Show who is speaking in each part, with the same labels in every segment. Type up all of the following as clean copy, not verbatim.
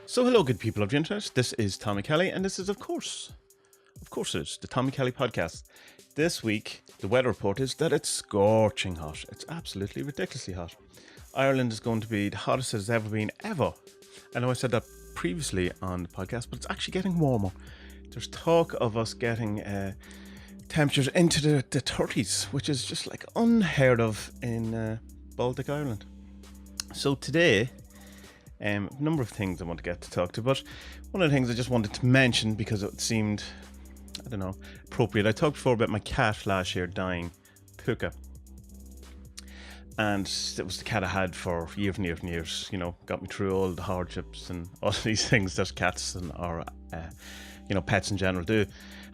Speaker 1: So hello good people of the internet, this is Tommy Kelly and this is of course it's the Tommy Kelly podcast. This week the weather report is that it's scorching hot. It's absolutely ridiculously hot. Ireland is going to be the hottest it's ever been ever. I know I said that previously on the podcast, but it's actually getting warmer. There's talk of us getting temperatures into the 30s, which is just like unheard of in Baltic Ireland. So today, a number of things I want to get to talk to, but one of the things I just wanted to mention because it seemed, appropriate. I talked before about my cat last year dying, Puka. And it was the cat I had for years and years and years, got me through all the hardships and all these things that cats and or pets in general do.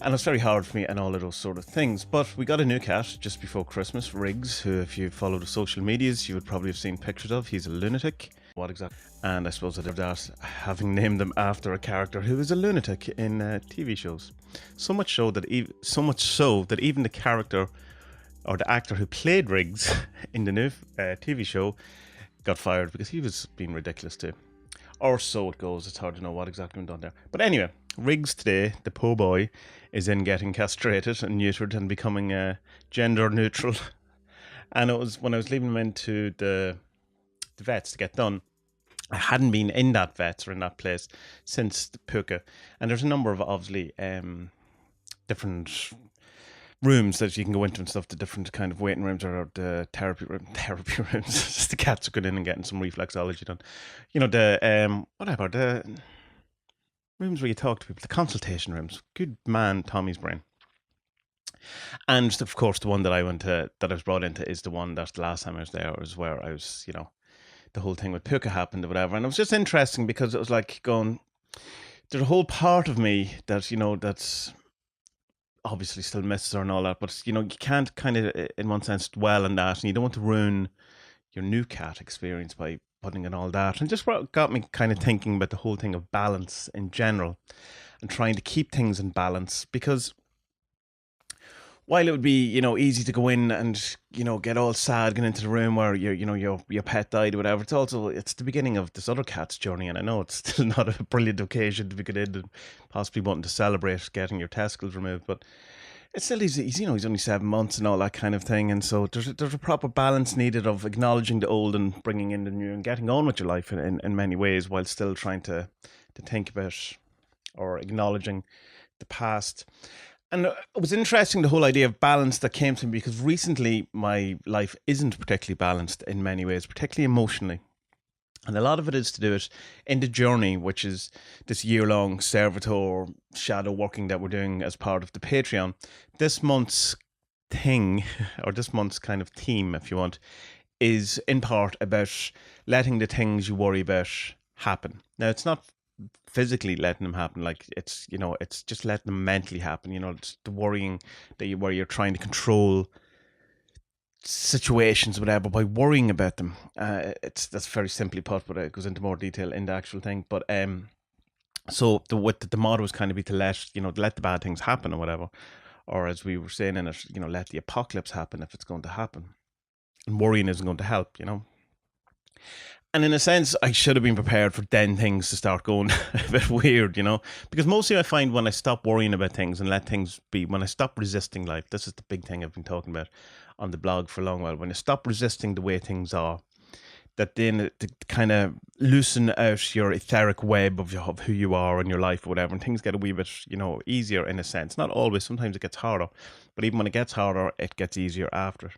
Speaker 1: And it's very hard for me and all of those sort of things. But we got a new cat just before Christmas, Riggs, who if you follow the social medias, you would probably have seen pictures of. He's a lunatic. What exactly? And I suppose I did that having named him after a character who is a lunatic in TV shows. So much so that even the character or the actor who played Riggs in the new TV show got fired because he was being ridiculous too. Or so it goes. It's hard to know what exactly went on there. But anyway, Riggs today, the poor boy, is in getting castrated and neutered and becoming gender neutral. And it was when I was leaving him into the vets to get done. I hadn't been in that vets or in that place since the Puka. And there's a number of obviously different rooms that you can go into and stuff, the different kind of waiting rooms or the therapy rooms. Just the cats are going in and getting some reflexology done. The rooms where you talk to people, the consultation rooms. Good man, Tommy's brain. And of course, the one that I was brought into is the one that the last time I was there was where I was, the whole thing with Puka happened or whatever. And it was just interesting because it was like going, there's a whole part of me that, that's obviously still misses her and all that, but you can't kind of in one sense dwell on that, and you don't want to ruin your new cat experience by putting in all that. And just what got me kind of thinking about the whole thing of balance in general and trying to keep things in balance, because while it would be easy to go in and get all sad going into the room where your pet died or whatever, it's the beginning of this other cat's journey. And I know it's still not a brilliant occasion to be good in and possibly wanting to celebrate getting your testicles removed, but it's still he's only 7 months and all that kind of thing. And so there's a proper balance needed of acknowledging the old and bringing in the new and getting on with your life in many ways, while still trying to think about or acknowledging the past. And it was interesting, the whole idea of balance that came to me, because recently my life isn't particularly balanced in many ways, particularly emotionally. And a lot of it is to do it in the journey, which is this year-long servitor shadow working that we're doing as part of the Patreon. This month's thing, or this month's kind of theme, if you want, is in part about letting the things you worry about happen. Now, it's not physically letting them happen, like it's just letting them mentally happen. It's the worrying where you're trying to control situations, whatever, by worrying about them. That's very simply put, but it goes into more detail in the actual thing. But so the motto is kind of be to let the bad things happen or whatever, or as we were saying in it, let the apocalypse happen if it's going to happen, and worrying isn't going to help. And in a sense, I should have been prepared for then things to start going a bit weird, because mostly I find when I stop worrying about things and let things be, when I stop resisting life, this is the big thing I've been talking about on the blog for a long while, when you stop resisting the way things are, that then to kind of loosen out your etheric web of who you are in your life or whatever, and things get a wee bit, easier in a sense. Not always, sometimes it gets harder, but even when it gets harder, it gets easier after.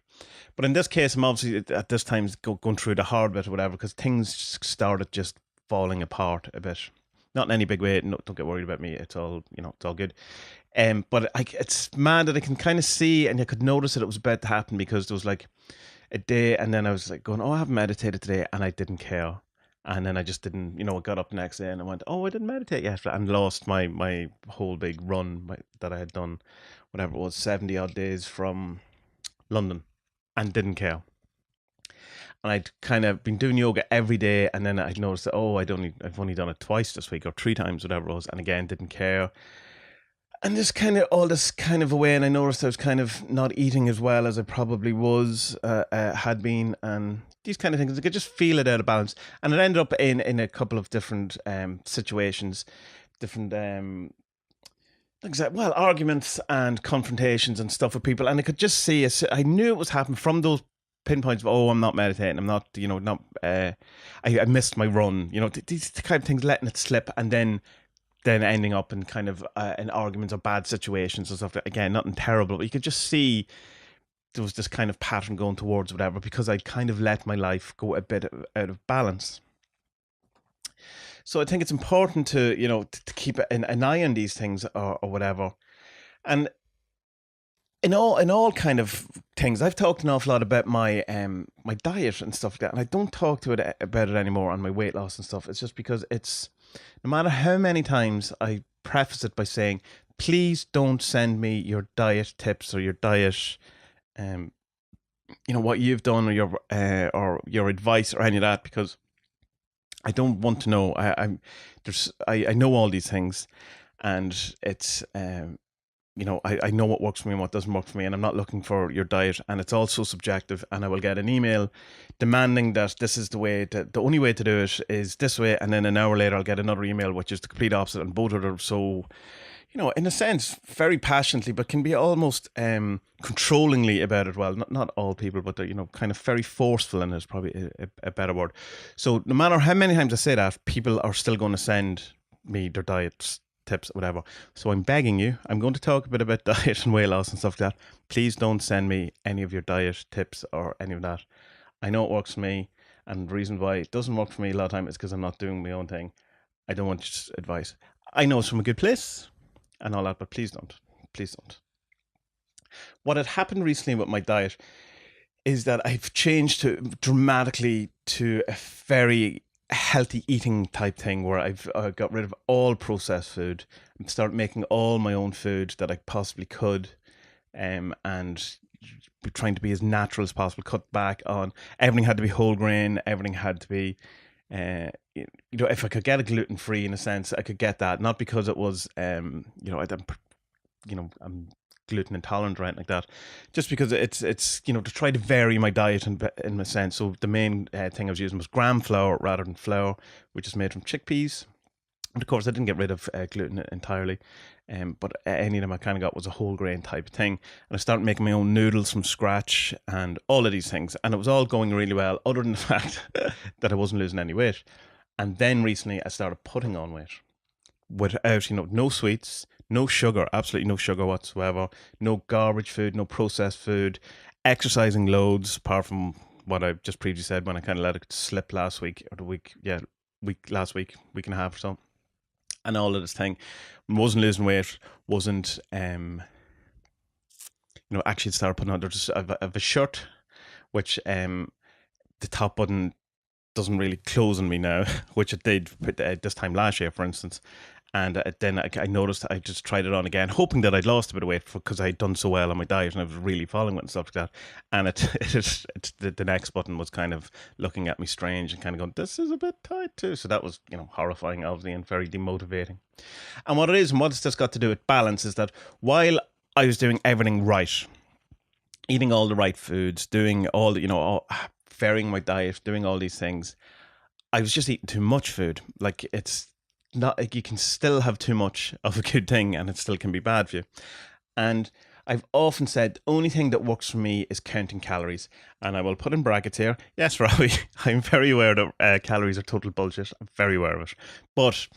Speaker 1: But in this case, I'm obviously at this time going through the hard bit or whatever, because things started just falling apart a bit. Not in any big way, no, don't get worried about me, it's all, it's all good. But it's mad that I can kind of see, and I could notice that it was about to happen, because there was like a day, and then I was like going, I haven't meditated today, and I didn't care. And then I just didn't, I got up the next day and I went, I didn't meditate yesterday, and lost my whole big run that I had done, whatever it was, 70 odd days from London, and didn't care. And I'd kind of been doing yoga every day, and then I noticed that I've only done it twice this week, or 3 times, whatever it was, and again didn't care. And this kind of all this kind of away, and I noticed I was kind of not eating as well as I probably was had been, and these kind of things. I could just feel it out of balance, and it ended up in a couple of different situations, different well, arguments and confrontations and stuff with people, and I could just see it. I knew it was happening from those pinpoints of, oh, I'm not meditating, I'm not, not. I missed my run, these kind of things, letting it slip, and then ending up in kind of in arguments or bad situations and stuff. Again, nothing terrible, but you could just see there was this kind of pattern going towards whatever, because I'd kind of let my life go a bit out of balance. So I think it's important to, to keep an eye on these things, or whatever. And in all kind of things, I've talked an awful lot about my diet and stuff like that, and I don't talk about it anymore on my weight loss and stuff. It's just because it's, no matter how many times I preface it by saying, please don't send me your diet tips or your diet, what you've done, or your advice or any of that, because I don't want to know. I know all these things, and it's I know what works for me and what doesn't work for me, and I'm not looking for your diet, and it's also subjective, and I will get an email demanding that this is the only way to do it is this way, and then an hour later I'll get another email which is the complete opposite, and both are so, in a sense, very passionately, but can be almost controllingly about it. Well, not all people, but they're, kind of very forceful, and is probably a better word. So no matter how many times I say that, people are still going to send me their diets tips, whatever. So I'm begging you, I'm going to talk a bit about diet and weight loss and stuff like that. Please don't send me any of your diet tips or any of that. I know it works for me, and the reason why it doesn't work for me a lot of time is because I'm not doing my own thing. I don't want just advice. I know it's from a good place and all that, but please don't. Please don't. What had happened recently with my diet is that I've changed dramatically to a very healthy eating type thing, where I've got rid of all processed food and started making all my own food that I possibly could, and be trying to be as natural as possible. Cut back on everything, had to be whole grain. Everything had to be, if I could get a gluten free, in a sense, I could get that. Not because it was, I'm gluten intolerant or anything like that, just because it's to try to vary my diet in a sense. So the main thing I was using was gram flour rather than flour, which is made from chickpeas. And of course, I didn't get rid of gluten entirely, but any of them I kind of got was a whole grain type of thing. And I started making my own noodles from scratch and all of these things, and it was all going really well, other than the fact that I wasn't losing any weight. And then recently I started putting on weight without, no sweets, no sugar, absolutely no sugar whatsoever, no garbage food, no processed food, exercising loads, apart from what I just previously said when I kind of let it slip last week, or the week, last week, week and a half or so. And all of this thing, wasn't losing weight, wasn't, actually started putting on, there's a shirt, which the top button doesn't really close on me now, which it did this time last year, for instance. And then I noticed, I just tried it on again, hoping that I'd lost a bit of weight because I'd done so well on my diet and I was really following it and stuff like that. And the next button was kind of looking at me strange and kind of going, this is a bit tight too. So that was, horrifying, obviously, and very demotivating. And what it is, and what it's just got to do with balance, is that while I was doing everything right, eating all the right foods, doing all the, varying my diet, doing all these things, I was just eating too much food. Like, it's not like, you can still have too much of a good thing and it still can be bad for you. And I've often said the only thing that works for me is counting calories. And I will put in brackets here, yes, Robbie, I'm very aware that calories are total bullshit. I'm very aware of it. But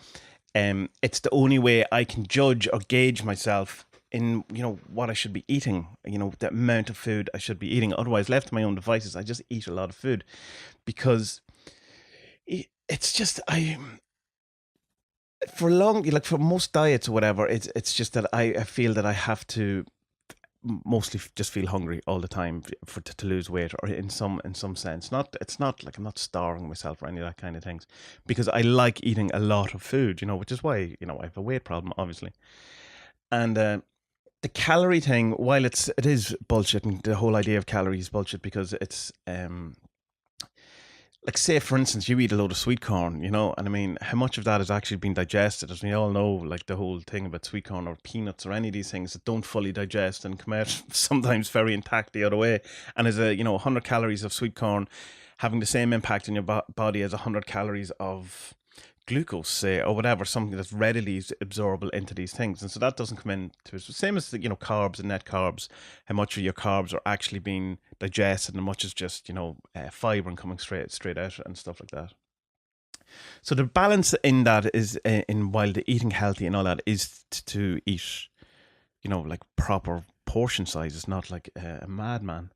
Speaker 1: it's the only way I can judge or gauge myself in, what I should be eating, the amount of food I should be eating. Otherwise, left to my own devices, I just eat a lot of food, because it's just, for long, like for most diets or whatever, it's just that I feel that I have to mostly just feel hungry all the time to lose weight, or in some sense. It's not like I'm not starving myself or any of that kind of things, because I like eating a lot of food, which is why I have a weight problem, obviously. And the calorie thing, while it is bullshit, and the whole idea of calories is bullshit, because it's like say for instance you eat a load of sweet corn, and I mean how much of that has actually been digested, as we all know, like the whole thing about sweet corn or peanuts or any of these things that don't fully digest and come out sometimes very intact the other way. And as 100 calories of sweet corn having the same impact in your body as 100 calories of glucose, say, or whatever, something that's readily absorbable into these things. And so that doesn't come in to the same as carbs and net carbs. How much of your carbs are actually being digested and how much is just fiber and coming straight out and stuff like that. So the balance in that is in while the eating healthy and all that is to eat like proper portion sizes, not like a madman.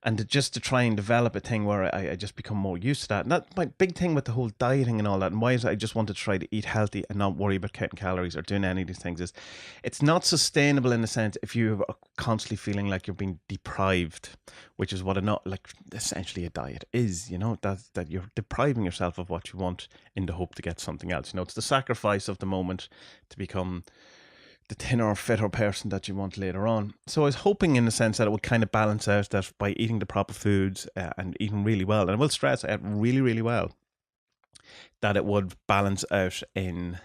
Speaker 1: And just to try and develop a thing where I just become more used to that. And that's my big thing with the whole dieting and all that. And why is it I just want to try to eat healthy and not worry about counting calories or doing any of these things is it's not sustainable in a sense if you are constantly feeling like you're being deprived, which is what like essentially a diet is, that you're depriving yourself of what you want in the hope to get something else. It's the sacrifice of the moment to become the thinner or fitter person that you want later on. So I was hoping in a sense that it would kind of balance out that by eating the proper foods and eating really well, and I will stress I ate really, really well, that it would balance out in,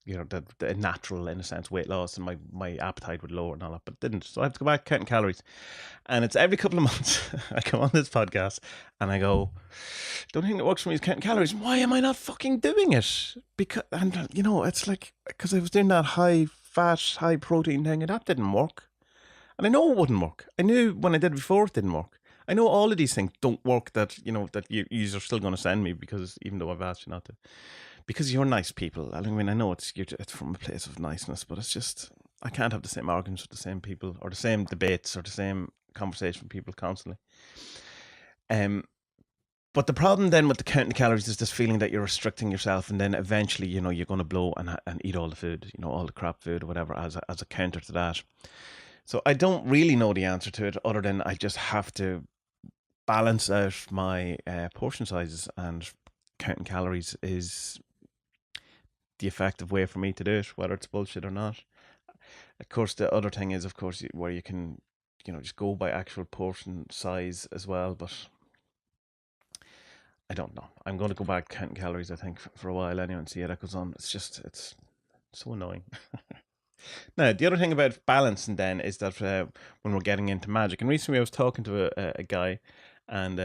Speaker 1: the natural, in a sense, weight loss, and my appetite would lower and all that, but it didn't. So I have to go back counting calories. And it's every couple of months I come on this podcast and I go, the only thing that works for me is counting calories. Why am I not fucking doing it? Because, and it's like, because I was doing that high fat, high protein thing and that didn't work. And I know it wouldn't work. I knew when I did it before it didn't work. I know all of these things don't work that, that you are still going to send me, because even though I've asked you not to, because you're nice people. I mean, I know it's from a place of niceness, but it's just, I can't have the same arguments with the same people or the same debates or the same conversation with people constantly. But the problem then with the counting calories is this feeling that you're restricting yourself, and then eventually, you're going to blow and eat all the food, all the crap food or whatever as a counter to that. So I don't really know the answer to it, other than I just have to balance out my portion sizes, and counting calories is the effective way for me to do it, whether it's bullshit or not. Of course, the other thing is, of course, where you can, just go by actual portion size as well, but I don't know. I'm going to go back counting calories, I think, for a while anyway, and see how that goes on. It's so annoying. Now, the other thing about balancing then is that when we're getting into Magick, and recently I was talking to a guy, and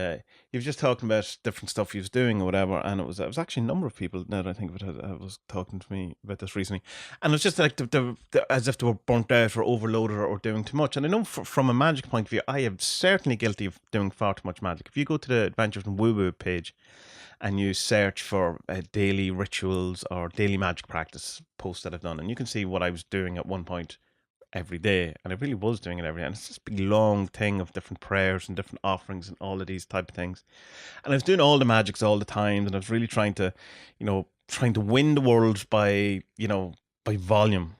Speaker 1: he was just talking about different stuff he was doing or whatever, and it was actually a number of people, now that I think of it, was talking to me about this recently, and it was just like as if they were burnt out or overloaded or doing too much. And I know from a Magick point of view, I am certainly guilty of doing far too much Magick. If you go to the Adventures in Woo Woo page and you search for daily rituals or daily magic practice posts that I've done, and you can see what I was doing at one point every day, and I really was doing it every day, and it's this big long thing of different prayers and different offerings and all of these type of things, and I was doing all the magics all the time, and I was really trying to win the world by by volume.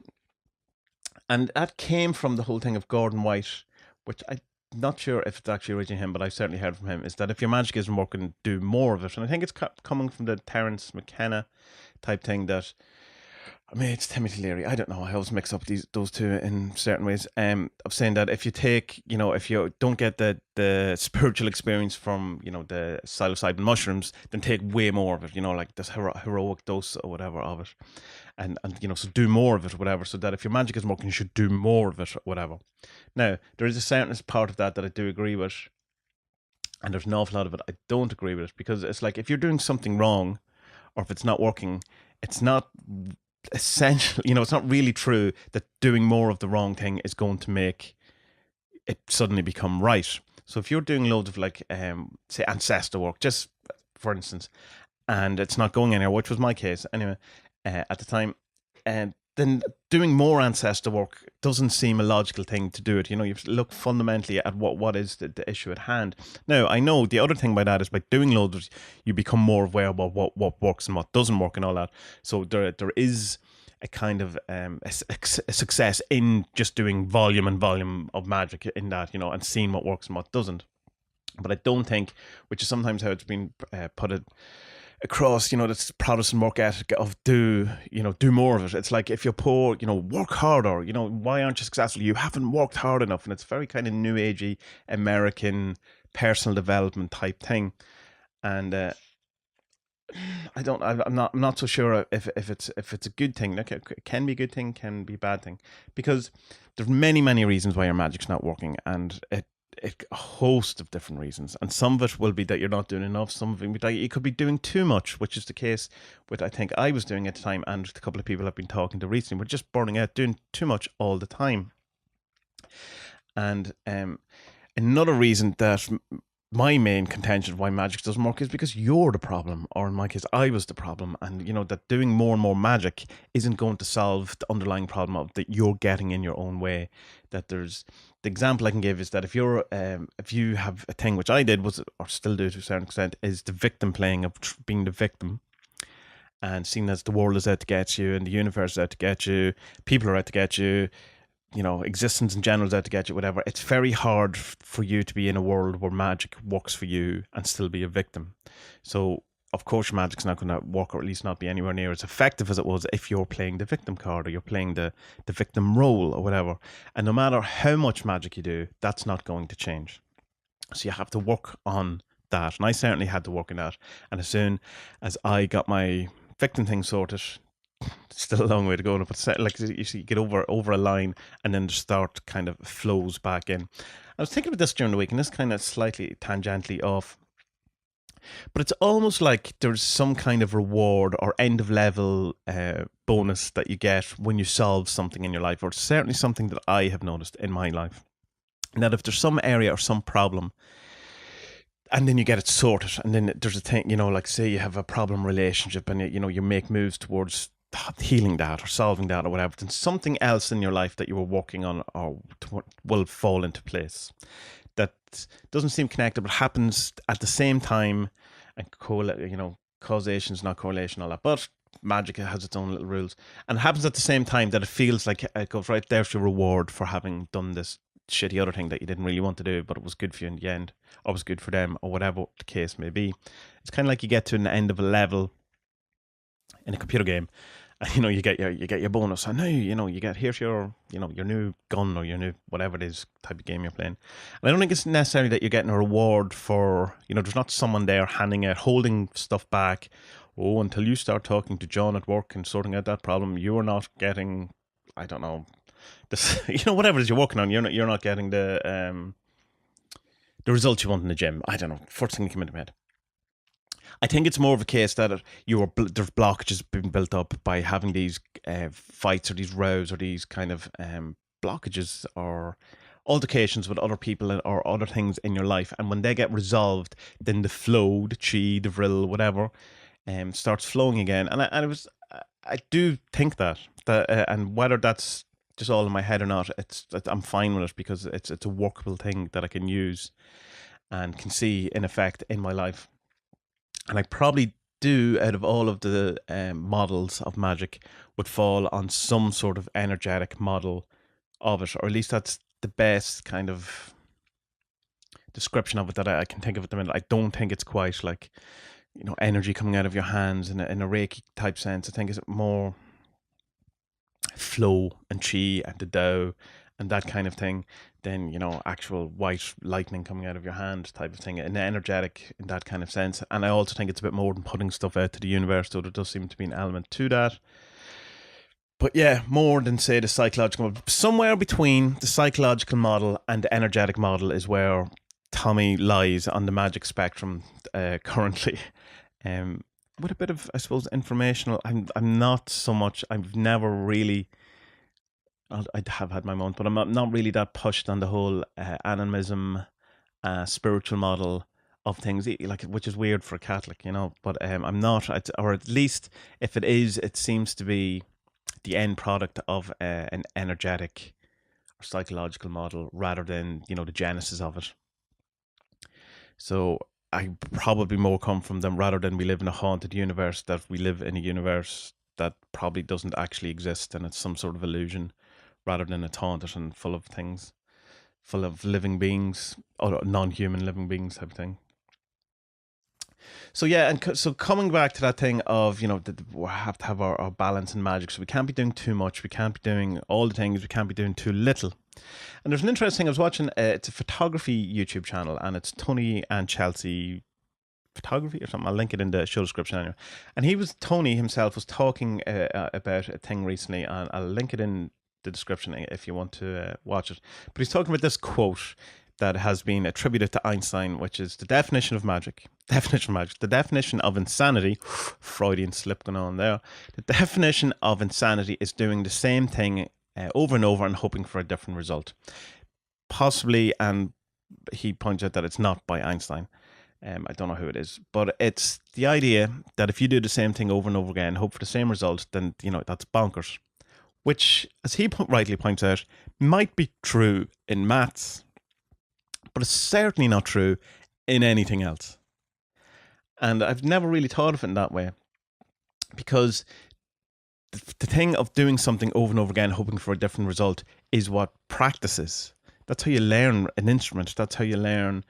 Speaker 1: And that came from the whole thing of Gordon White, which I'm not sure if it's actually originally him, but I certainly heard from him, is that if your magic isn't working, do more of it. And I think it's coming from the Terence McKenna type thing that, I mean, it's Timothy Leary. I don't know. I always mix up those two in certain ways. Of saying that if you take, if you don't get the spiritual experience from, the psilocybin mushrooms, then take way more of it. Like this heroic dose or whatever of it, and so do more of it or whatever. So that if your magic is working, you should do more of it or whatever. Now there is a certain part of that I do agree with, and there's an awful lot of it I don't agree with, because it's like if you're doing something wrong, or if it's not working, it's not essential, it's not really true that doing more of the wrong thing is going to make it suddenly become right. So if you're doing loads of like say ancestor work, just for instance, and it's not going anywhere, which was my case anyway at the time, and then doing more ancestor work doesn't seem a logical thing to do it. You have to look fundamentally at what is the issue at hand. Now, I know the other thing by that is by doing loads of, you become more aware about what works and what doesn't work and all that. So there is a kind of a success in just doing volume of magic in that, and seeing what works and what doesn't. But I don't think, which is sometimes how it's been put across, this Protestant work ethic of do more of it. It's like, if you're poor, work harder. Why aren't you successful? You haven't worked hard enough. And it's very kind of new agey American personal development type thing. And I'm not so sure if it's a good thing. Like, it can be a good thing, can be a bad thing, because there's many reasons why your magic's not working, and a host of different reasons. And some of it will be that you're not doing enough. Some of it will be that you could be doing too much, which is the case with, I think I was doing at the time, and a couple of people I've been talking to recently. We're just burning out, doing too much all the time. And another reason that my main contention of why magic doesn't work is because you're the problem, or in my case, I was the problem. And that doing more and more magic isn't going to solve the underlying problem of that you're getting in your own way. That there's the example I can give is that if you have a thing, which I did, was, or still do to a certain extent, is the victim playing of being the victim, and seeing as the world is out to get you and the universe is out to get you, people are out to get you, existence in general is out to get you, whatever. It's very hard for you to be in a world where magic works for you and still be a victim. So, of course, magic's not going to work, or at least not be anywhere near as effective as it was if you're playing the victim card, or you're playing the victim role, or whatever. And no matter how much magic you do, that's not going to change. So you have to work on that. And I certainly had to work on that. And as soon as I got my victim thing sorted, still a long way to go, but like you see, you get over a line, and then the start kind of flows back in. I was thinking about this during the week, and this kind of slightly tangentially off, but it's almost like there's some kind of reward or end of level bonus that you get when you solve something in your life, or it's certainly something that I have noticed in my life. That if there's some area or some problem, and then you get it sorted, and then there's a thing, like say you have a problem relationship, and you make moves towards healing that or solving that or whatever, then something else in your life that you were working on will fall into place. That doesn't seem connected, but happens at the same time, and causation is not correlation, all that, but magic has its own little rules, and it happens at the same time that it feels like it goes, right, there's your reward for having done this shitty other thing that you didn't really want to do, but it was good for you in the end, or was good for them, or whatever the case may be. It's kind of like you get to an end of a level in a computer game, and you get your bonus, and now you get, here's your your new gun, or your new whatever it is type of game you're playing. And I don't think it's necessarily that you're getting a reward for, there's not someone there holding stuff back. Oh, until you start talking to John at work and sorting out that problem, you are not getting, I don't know, this, whatever it is you're working on, you're not getting the results you want in the gym. I don't know, first thing that came into my head. I think it's more of a case that there's blockages being built up by having these fights, or these rows, or these kind of blockages or altercations with other people or other things in your life. And when they get resolved, then the flow, the chi, the vril, whatever, starts flowing again. And I do think that and whether that's just all in my head or not, I'm fine with it, because it's a workable thing that I can use and can see in effect in my life. And I probably do, out of all of the models of magic, would fall on some sort of energetic model of it, or at least that's the best kind of description of it that I can think of at the minute. I don't think it's quite like, energy coming out of your hands in a Reiki type sense. I think it's more flow and chi and the Tao and that kind of thing than, actual white lightning coming out of your hand type of thing, and energetic in that kind of sense. And I also think it's a bit more than putting stuff out to the universe, though there does seem to be an element to that. But yeah, more than, say, the psychological, somewhere between the psychological model and the energetic model is where Tommy lies on the magic spectrum currently. With a bit of, I suppose, informational. I'm not so much. I've never really. I have had my moments, but I'm not really that pushed on the whole animism, spiritual model of things, like, which is weird for a Catholic, But I'm not, or at least if it is, it seems to be the end product of an energetic or psychological model rather than the genesis of it. So I probably more come from them, rather than we live in a haunted universe, that we live in a universe that probably doesn't actually exist, and it's some sort of illusion, rather than it's haunted and full of things, full of living beings, or non-human living beings type of thing. So yeah, and so coming back to that thing of, we have to have our balance in magic. So we can't be doing too much. We can't be doing all the things. We can't be doing too little. And there's an interesting thing I was watching. It's a photography YouTube channel, and it's Tony and Chelsea photography or something. I'll link it in the show description anyway. And Tony himself was talking about a thing recently, and I'll link it in the description if you want to watch it. But he's talking about this quote that has been attributed to Einstein, which is the definition of magic. The definition of insanity, Freudian slip going on there. The definition of insanity is doing the same thing over and over and hoping for a different result. Possibly, and he points out that it's not by Einstein. I don't know who it is, but it's the idea that if you do the same thing over and over again, hope for the same result, then that's bonkers. Which, as he rightly points out, might be true in maths, but it's certainly not true in anything else. And I've never really thought of it in that way, because the thing of doing something over and over again, hoping for a different result, is what practice is. That's how you learn an instrument. That's how you learn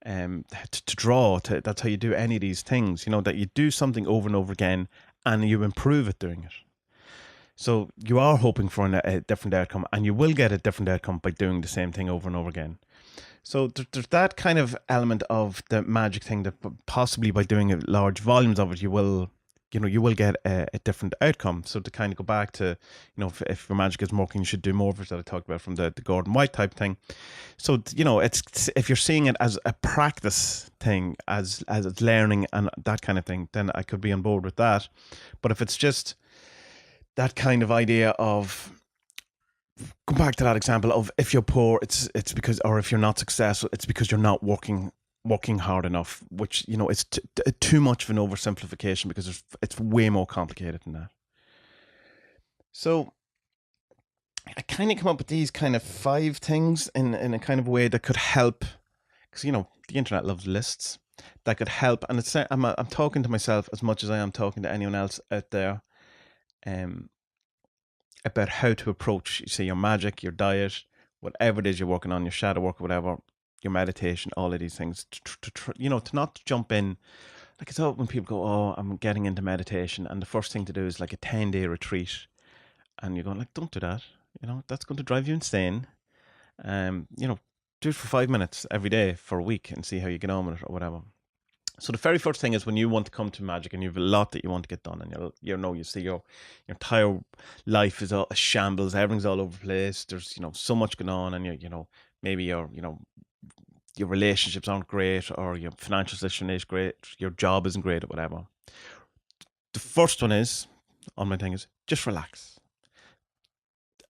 Speaker 1: to draw. That's how you do any of these things. That you do something over and over again, and you improve at doing it. So you are hoping for a different outcome, and you will get a different outcome by doing the same thing over and over again. So there's that kind of element of the magic thing, that possibly by doing large volumes of it, you will get a different outcome. So to kind of go back to, if your magic is working, you should do more of it, that I talked about from the Gordon White type thing. So, it's if you're seeing it as a practice thing, as it's learning and that kind of thing, then I could be on board with that. But if it's just that kind of idea of, go back to that example of, if you're poor, it's because, or if you're not successful, it's because you're not working hard enough, which is too much of an oversimplification, because it's way more complicated than that. So I kind of come up with these kind of 5 things in a kind of way that could help, because the internet loves lists, that could help. And I'm talking to myself as much as I am talking to anyone else out there, about how to approach, say, your magic, your diet, whatever it is you're working on, your shadow work, or whatever, your meditation, all of these things, to not jump in. Like, it's all when people go, oh, I'm getting into meditation, and the first thing to do is like a 10-day retreat, and you're going like, don't do that. That's going to drive you insane. Do it for 5 minutes every day for a week and see how you get on with it, or whatever. So the very first thing is, when you want to come to magic and you have a lot that you want to get done, and you see your entire life is all a shambles, everything's all over the place. There's so much going on, and maybe your relationships aren't great, or your financial situation is great, your job isn't great, or whatever. The first one on my thing is, just relax.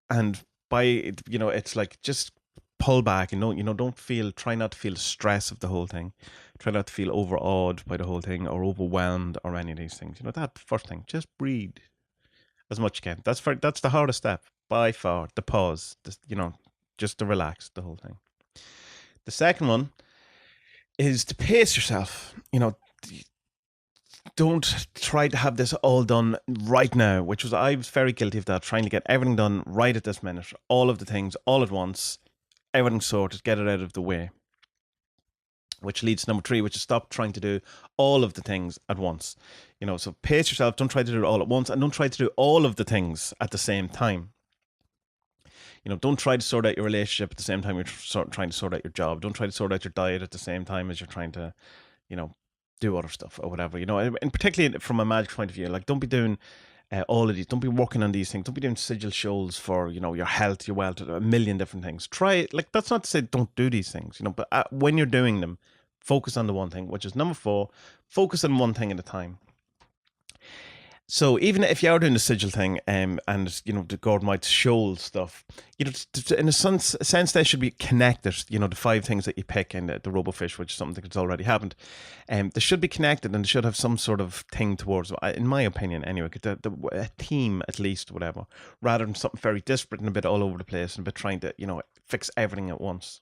Speaker 1: And it's like, just pull back, and try not to feel the stress of the whole thing. Try not to feel overawed by the whole thing, or overwhelmed, or any of these things. That first thing, just breathe as much as you can. That's the hardest step by far. The pause, just to relax the whole thing. The second one is to pace yourself. Don't try to have this all done right now, I was very guilty of that, trying to get everything done right at this minute, all of the things all at once, everything sorted, get it out of the way. Which leads to number 3, which is stop trying to do all of the things at once. So pace yourself, don't try to do it all at once, and don't try to do all of the things at the same time. Don't try to sort out your relationship at the same time you're trying to sort out your job. Don't try to sort out your diet at the same time as you're trying to, do other stuff or whatever. And particularly from a magic point of view, like, don't be doing all of these. Don't be working on these things. Don't be doing sigil shoals for, your health, your wealth, a million different things. Try, like, that's not to say don't do these things, but when you're doing them, focus on the one thing, which is number 4, focus on one thing at a time. So even if you are doing the sigil thing, and the Gordon White shoal stuff, in a sense they should be connected. The 5 things that you pick in the RoboFish, which is something that's already happened, they should be connected, and they should have some sort of thing towards, in my opinion, anyway, a theme at least, whatever, rather than something very disparate and a bit all over the place and a bit trying to fix everything at once.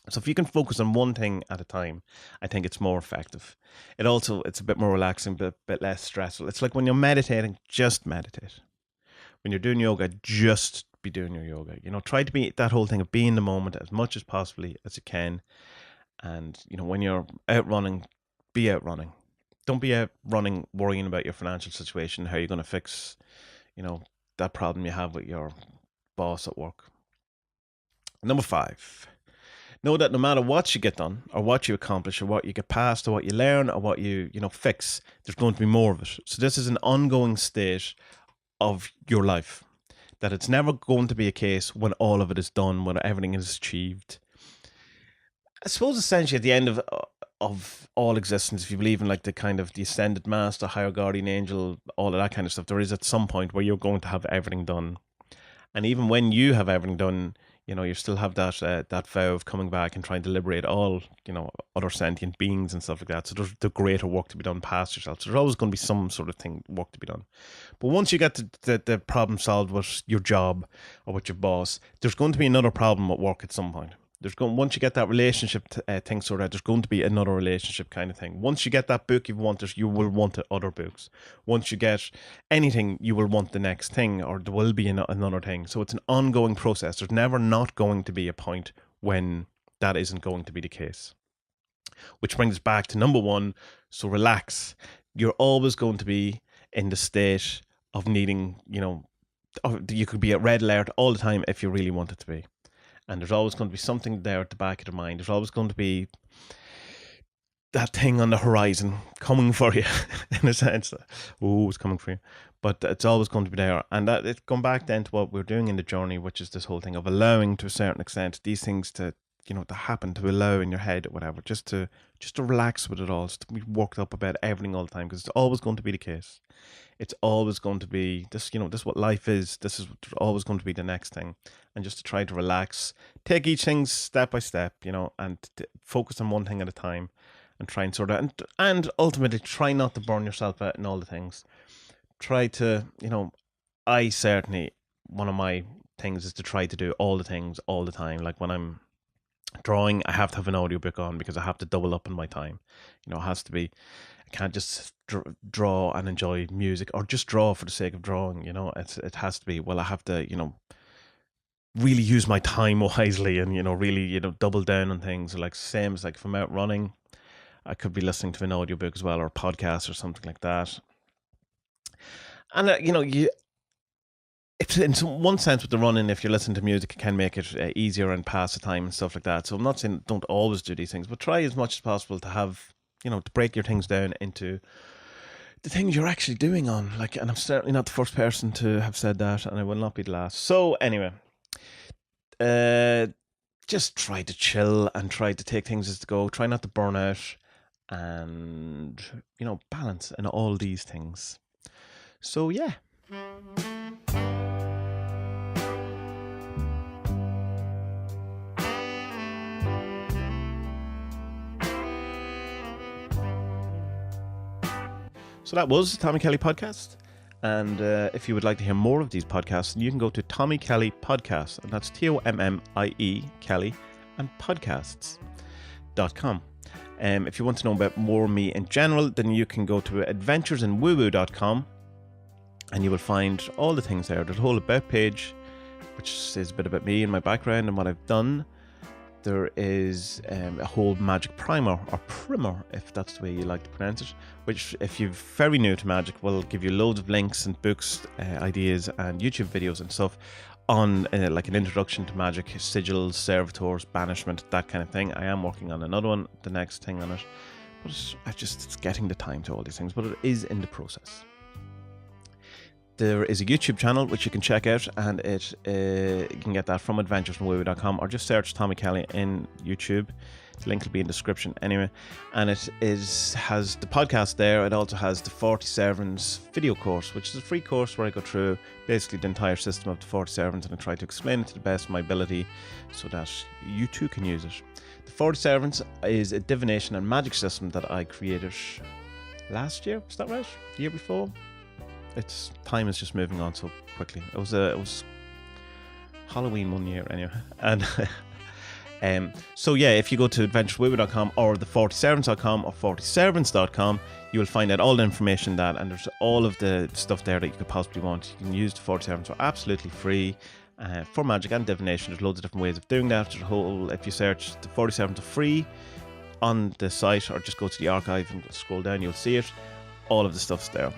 Speaker 1: So if you can focus on one thing at a time, I think it's more effective. It's a bit more relaxing, but a bit less stressful. It's like when you're meditating, just meditate. When you're doing yoga, just be doing your yoga. Try to be that whole thing of being in the moment as much as possibly as you can. And, when you're out running, be out running. Don't be out running worrying about your financial situation, how you're going to fix, that problem you have with your boss at work. Number 5. Know that no matter what you get done, or what you accomplish, or what you get past, or what you learn, or what you fix, there's going to be more of it. So this is an ongoing state of your life. That it's never going to be a case when all of it is done, when everything is achieved. I suppose essentially at the end of all existence, if you believe in like the kind of the ascended master, higher guardian angel, all of that kind of stuff, there is at some point where you're going to have everything done. And even when you have everything done, you still have that vow of coming back and trying to liberate all, other sentient beings and stuff like that. So there's the greater work to be done past yourself. So there's always going to be some sort of work to be done. But once you get the problem solved with your job or with your boss, there's going to be another problem at work at some point. Once you get that relationship thing sorted out, there's going to be another relationship kind of thing. Once you get that book you've wanted, you will want other books. Once you get anything, you will want the next thing, or there will be another thing. So it's an ongoing process. There's never not going to be a point when that isn't going to be the case. Which brings us back to number one. So relax. You're always going to be in the state of needing, you could be at red alert all the time if you really want it to be. And there's always going to be something there at the back of the mind. There's always going to be that thing on the horizon coming for you, in a sense. Oh, it's coming for you. But it's always going to be there. And it's going back then to what we're doing in the journey, which is this whole thing of allowing, to a certain extent, these things to happen, to allow in your head or whatever, just to relax with it all, just to be worked up about everything all the time, because it's always going to be the case. It's always going to be this, this is what life is. This is always going to be the next thing. And just to try to relax, take each thing step by step, and focus on one thing at a time, and try and sort of, and ultimately try not to burn yourself out in all the things. Try to, I certainly, one of my things is to try to do all the things all the time. Like when I'm drawing, I have to have an audiobook on because I have to double up on my time. It has to be, I can't just draw and enjoy music, or just draw for the sake of drawing. It has to be, well, I have to, really use my time wisely, and really double down on things. Like same as like if I'm out running, I could be listening to an audiobook as well, or a podcast or something like that. And it's in one sense with the running, if you're listening to music, it can make it easier and pass the time and stuff like that. So I'm not saying don't always do these things, but try as much as possible to have, to break your things down into the things you're actually doing on. Like, and I'm certainly not the first person to have said that, and I will not be the last. So anyway, just try to chill and try to take things as they go. Try not to burn out, and balance in all these things. So yeah. So that was the Tommy Kelly podcast. And if you would like to hear more of these podcasts, you can go to Tommy Kelly Podcast, and that's TOMMIE Kelly and podcasts.com. If you want to know about more of me in general, then you can go to adventuresinwoowoo.com, and you will find all the things there. There's a whole about page, which says a bit about me and my background and what I've done. There is a whole Magick primer, or primer, if that's the way you like to pronounce it, which, if you're very new to Magick, will give you loads of links and books, ideas, and YouTube videos and stuff on like an introduction to Magick, sigils, servitors, banishment, that kind of thing. I am working on another one, the next thing on it, but it's getting the time to all these things, but it is in the process. There is a YouTube channel which you can check out, and you can get that from adventuresandwoowoo.com, or just search Tommy Kelly in YouTube. The link will be in the description anyway. And it has the podcast there. It also has the 40 Servants video course, which is a free course where I go through basically the entire system of the 40 Servants, and I try to explain it to the best of my ability so that you too can use it. The 40 Servants is a divination and magic system that I created last year. Is that right? The year before? Time is just moving on so quickly. It was Halloween one year anyway, and so yeah, if you go to adventureswoowoo.com or the40servants.com or 40servants.com, you will find out all the information that, and there's all of the stuff there that you could possibly want. You can use the 40 Servants for absolutely free for magic and divination. There's loads of different ways of doing that. If you search the 40 Servants are free on the site, or just go to the archive and scroll down, you'll see it. All of the stuff's there.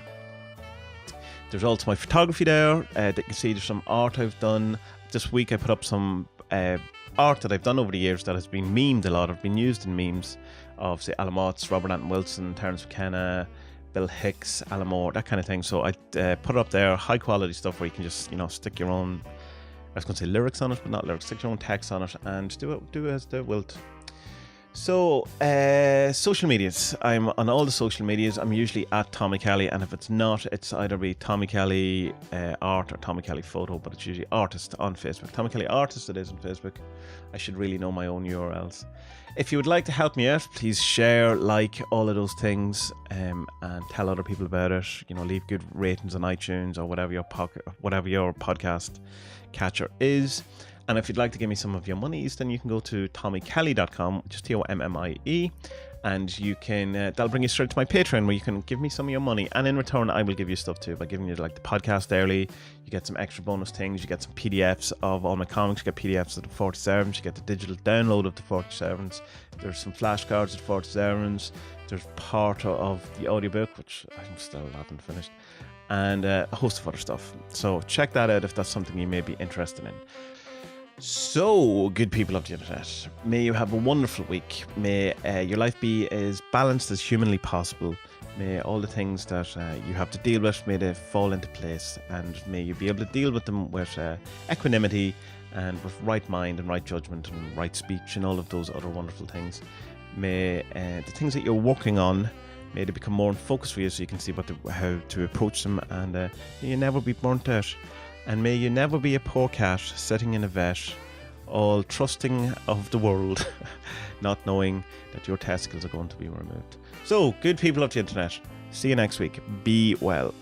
Speaker 1: There's also my photography there that you can see. There's some art I've done. This week I put up some art that I've done over the years that has been memed a lot, have been used in memes of, say, Alan Watts, Robert Anton Wilson, Terence McKenna, Bill Hicks, Alan Moore, that kind of thing. So I put it up there, high quality stuff where you can just, stick your own, I was going to say lyrics on it, but not lyrics, stick your own text on it and do it as the wilt. So, social medias. I'm on all the social medias. I'm usually at Tommy Kelly, and if it's not, it's either be Tommy Kelly Art or Tommy Kelly Photo, but it's usually Artist on Facebook. Tommy Kelly Artist it is on Facebook. I should really know my own URLs. If you would like to help me out, please share, like, all of those things, and tell other people about it. Leave good ratings on iTunes or whatever your podcast catcher is. And if you'd like to give me some of your monies, then you can go to tommykelly.com, just TOMMIE, and you can that'll bring you straight to my Patreon, where you can give me some of your money, and in return I will give you stuff too by giving you like the podcast early. You get some extra bonus things, you get some PDFs of all my comics, you get PDFs of the 47s, you get the digital download of the 47s, there's some flashcards of the 47s, there's part of the audiobook, which I still haven't finished, and a host of other stuff. So check that out if that's something you may be interested in. So, good people of the internet, may you have a wonderful week. May your life be as balanced as humanly possible. May all the things that you have to deal with, may they fall into place, and may you be able to deal with them with equanimity and with right mind and right judgment and right speech and all of those other wonderful things. May the things that you're working on, may they become more in focus for you so you can see how to approach them, and may you never be burnt out. And may you never be a poor cat sitting in a vet, all trusting of the world, not knowing that your testicles are going to be removed. So, good people of the internet, see you next week. Be well.